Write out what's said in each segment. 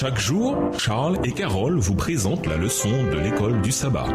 Chaque jour, Charles et Carole vous présentent la leçon de l'école du sabbat.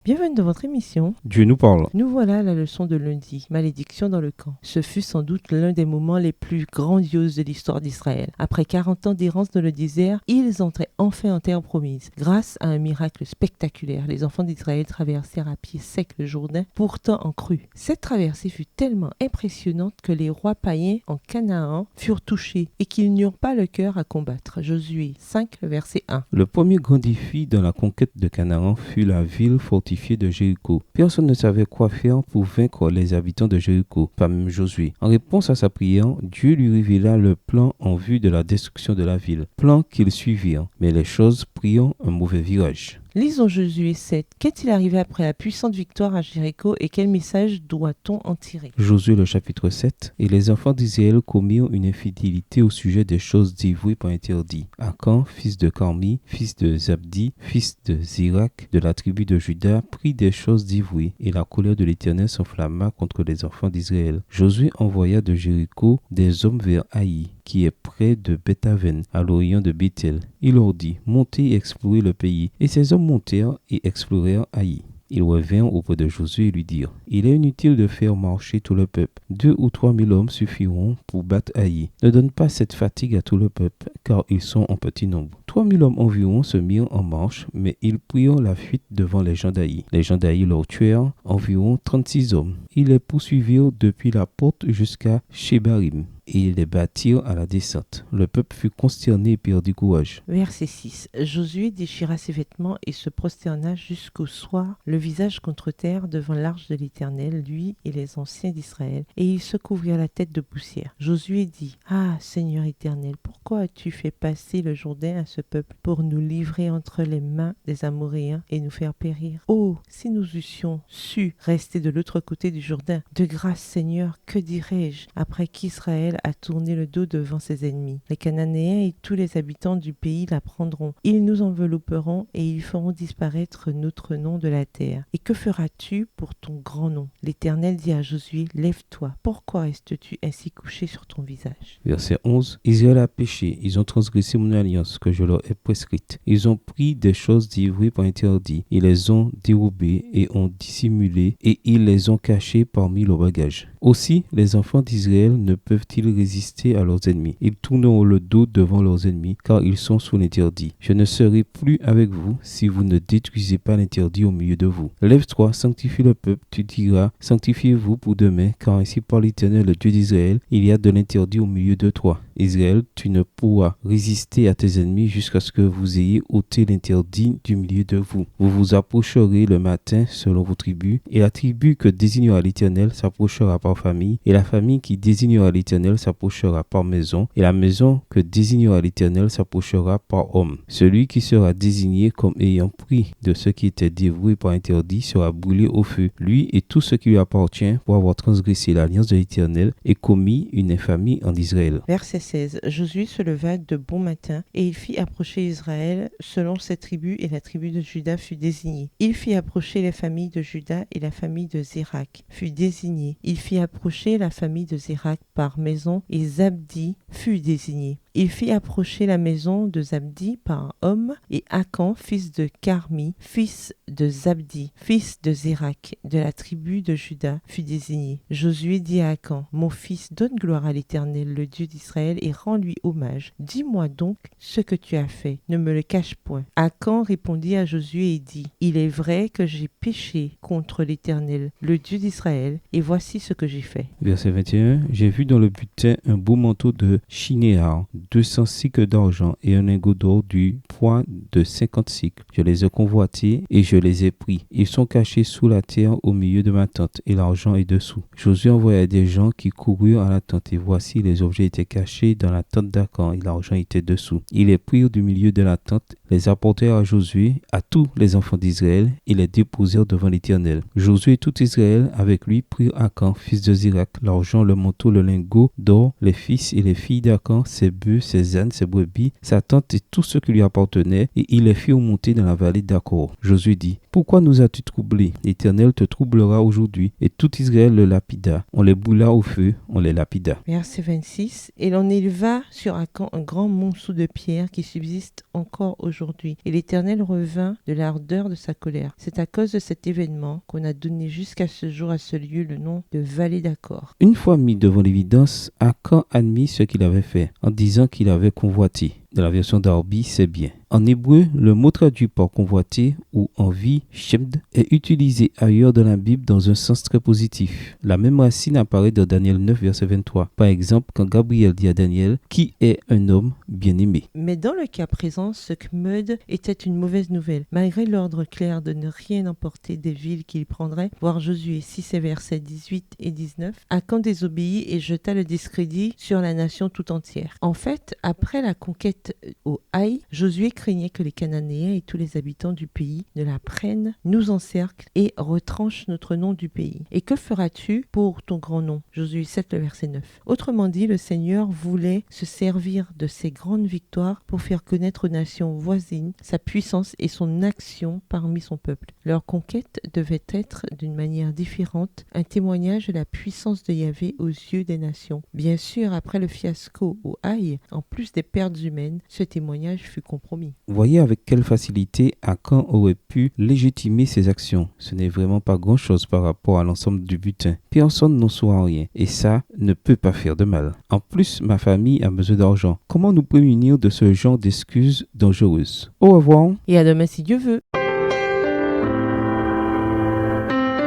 Bienvenue dans votre émission. Dieu nous parle. Nous voilà à la leçon de lundi, malédiction dans le camp. Ce fut sans doute l'un des moments les plus grandioses de l'histoire d'Israël. Après 40 ans d'errance dans le désert, ils entraient enfin en terre promise. Grâce à un miracle spectaculaire, les enfants d'Israël traversèrent à pied sec le Jourdain, pourtant en crue. Cette traversée fut tellement impressionnante que les rois païens en Canaan furent touchés et qu'ils n'eurent pas le cœur à combattre. Josué 5, verset 1. Le premier grand défi dans la conquête de Canaan fut la ville fortifiée de Jéricho. Personne ne savait quoi faire pour vaincre les habitants de Jéricho, pas même Josué. En réponse à sa prière, Dieu lui révéla le plan en vue de la destruction de la ville. Plan qu'ils suivirent, mais les choses prirent un mauvais virage. Lisons Josué 7. Qu'est-il arrivé après la puissante victoire à Jéricho et quel message doit-on en tirer? Josué le chapitre 7. Et les enfants d'Israël commirent une infidélité au sujet des choses dévouées par interdit. Akan, fils de Carmi, fils de Zabdi, fils de Zérak, de la tribu de Juda, prit des choses dévouées, et la colère de l'Éternel s'enflamma contre les enfants d'Israël. Josué envoya de Jéricho des hommes vers Haï, qui est près de Bethaven, à l'orient de Bethel. Il leur dit, montez et explorez le pays. Et ces hommes montèrent et explorèrent Haï. Ils revinrent auprès de Josué et lui dirent, il est inutile de faire marcher tout le peuple. 2 ou 3 000 hommes suffiront pour battre Haï. Ne donne pas cette fatigue à tout le peuple, car ils sont en petit nombre. 3 000 hommes environ se mirent en marche, mais ils prirent la fuite devant les gens d'Haï. Les gens d'Haï leur tuèrent environ 36 hommes. Ils les poursuivirent depuis la porte jusqu'à Shebarim, et ils les battirent à la descente. Le peuple fut consterné et perdit courage. Verset 6. Josué déchira ses vêtements et se prosterna jusqu'au soir, le visage contre terre devant l'arche de l'Éternel, lui et les anciens d'Israël, et il se couvrirent la tête de poussière. Josué dit, ah, Seigneur Éternel, pourquoi as-tu fait passer le Jourdain à ce peuple pour nous livrer entre les mains des Amoréens et nous faire périr? Oh, si nous eussions su rester de l'autre côté du Jourdain, de grâce, Seigneur, que dirais-je après qu'Israël a tourné le dos devant ses ennemis? Les Cananéens et tous les habitants du pays la prendront. Ils nous envelopperont et ils feront disparaître notre nom de la terre. Et que feras-tu pour ton grand nom? L'Éternel dit à Josué, lève-toi. Pourquoi restes-tu ainsi couché sur ton visage? Verset 11. Israël a péché. Ils ont transgressé mon alliance que je leur ai prescrite. Ils ont pris des choses dévouées par interdit. Ils les ont dérobées et ont dissimulé et ils les ont cachées parmi leurs bagages. Aussi, les enfants d'Israël ne peuvent-ils résister à leurs ennemis. Ils tourneront le dos devant leurs ennemis, car ils sont sous l'interdit. Je ne serai plus avec vous si vous ne détruisez pas l'interdit au milieu de vous. Lève-toi, sanctifie le peuple, tu diras, sanctifiez-vous pour demain, car ainsi par l'Éternel, le Dieu d'Israël, il y a de l'interdit au milieu de toi. Israël, tu ne pourras résister à tes ennemis jusqu'à ce que vous ayez ôté l'interdit du milieu de vous. Vous vous approcherez le matin selon vos tribus, et la tribu que désignera l'Éternel s'approchera par famille, et la famille qui désignera l'Éternel s'approchera par maison, et la maison que désignera l'Éternel s'approchera par homme. Celui qui sera désigné comme ayant pris de ce qui était dévoué par interdit sera brûlé au feu, lui et tout ce qui lui appartient pour avoir transgressé l'alliance de l'Éternel et commis une infamie en Israël. Verset 16. Josué se leva de bon matin et il fit approcher Israël selon ses tribus et la tribu de Juda fut désignée. Il fit approcher les familles de Juda et la famille de Zérak fut désignée. Il fit approcher la famille de Zérak par maison et Zabdi fut désigné. Il fit approcher la maison de Zabdi par un homme, et Akan, fils de Carmi, fils de Zabdi, fils de Zérak, de la tribu de Juda, fut désigné. Josué dit à Akan, mon fils, donne gloire à l'Éternel, le Dieu d'Israël, et rends-lui hommage. Dis-moi donc ce que tu as fait, ne me le cache point. Akan répondit à Josué et dit, il est vrai que j'ai péché contre l'Éternel, le Dieu d'Israël, et voici ce que j'ai fait. Verset 21. J'ai vu dans le butin un beau manteau de chinéar, 200 cycles d'argent et un lingot d'or du poids de 50 cycles. Je les ai convoités et je les ai pris. Ils sont cachés sous la terre au milieu de ma tente et l'argent est dessous. Josué envoya des gens qui coururent à la tente et voici les objets étaient cachés dans la tente d'Akan et l'argent était dessous. Ils les prirent du milieu de la tente, les apportèrent à Josué, à tous les enfants d'Israël et les déposèrent devant l'Éternel. Josué et tout Israël avec lui prirent Akan, fils de Zérak, l'argent, le manteau, le lingot d'or, les fils et les filles d'Akan, ses bœufs bœufs, ses ânes, ses brebis, sa tente et tout ce qui lui appartenait, et il les fit remonter dans la vallée d'Achor. Josué dit, « Pourquoi nous as-tu troublés? L'Éternel te troublera aujourd'hui. » Et tout Israël le lapida. On les brûla au feu, on les lapida. Verset 26. Et l'on éleva sur Akan un grand monceau de pierre qui subsiste encore aujourd'hui. Et l'Éternel revint de l'ardeur de sa colère. C'est à cause de cet événement qu'on a donné jusqu'à ce jour à ce lieu le nom de vallée d'Achor. Une fois mis devant l'évidence, Akan admit ce qu'il avait fait, en disant qu'il avait convoité. Dans la version d'Arby, c'est bien. En hébreu, le mot traduit par convoiter ou envie, shemd, est utilisé ailleurs dans la Bible dans un sens très positif. La même racine apparaît dans Daniel 9, verset 23. Par exemple, quand Gabriel dit à Daniel, qui est un homme bien-aimé. Mais dans le cas présent, ce Kmud était une mauvaise nouvelle. Malgré l'ordre clair de ne rien emporter des villes qu'il prendrait, voir Josué 6 et versets 18 et 19, Akan désobéit et jeta le discrédit sur la nation tout entière. En fait, après la conquête au Haï, Josué craignait que les Cananéens et tous les habitants du pays ne la prennent, nous encerclent et retranchent notre nom du pays. Et que feras-tu pour ton grand nom? Josué 7, le verset 9. Autrement dit, le Seigneur voulait se servir de ces grandes victoires pour faire connaître aux nations voisines sa puissance et son action parmi son peuple. Leur conquête devait être, d'une manière différente, un témoignage de la puissance de Yahvé aux yeux des nations. Bien sûr, après le fiasco au Haï, en plus des pertes humaines, ce témoignage fut compromis. Voyez avec quelle facilité Akan aurait pu légitimer ses actions. Ce n'est vraiment pas grand-chose par rapport à l'ensemble du butin. Personne n'en saura rien et ça ne peut pas faire de mal. En plus, ma famille a besoin d'argent. Comment nous prémunir de ce genre d'excuses dangereuses? Au revoir. Et à demain si Dieu veut.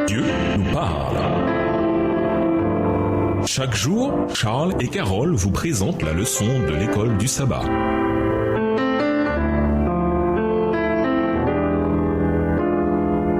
Dieu nous parle. Chaque jour, Charles et Carole vous présentent la leçon de l'école du sabbat.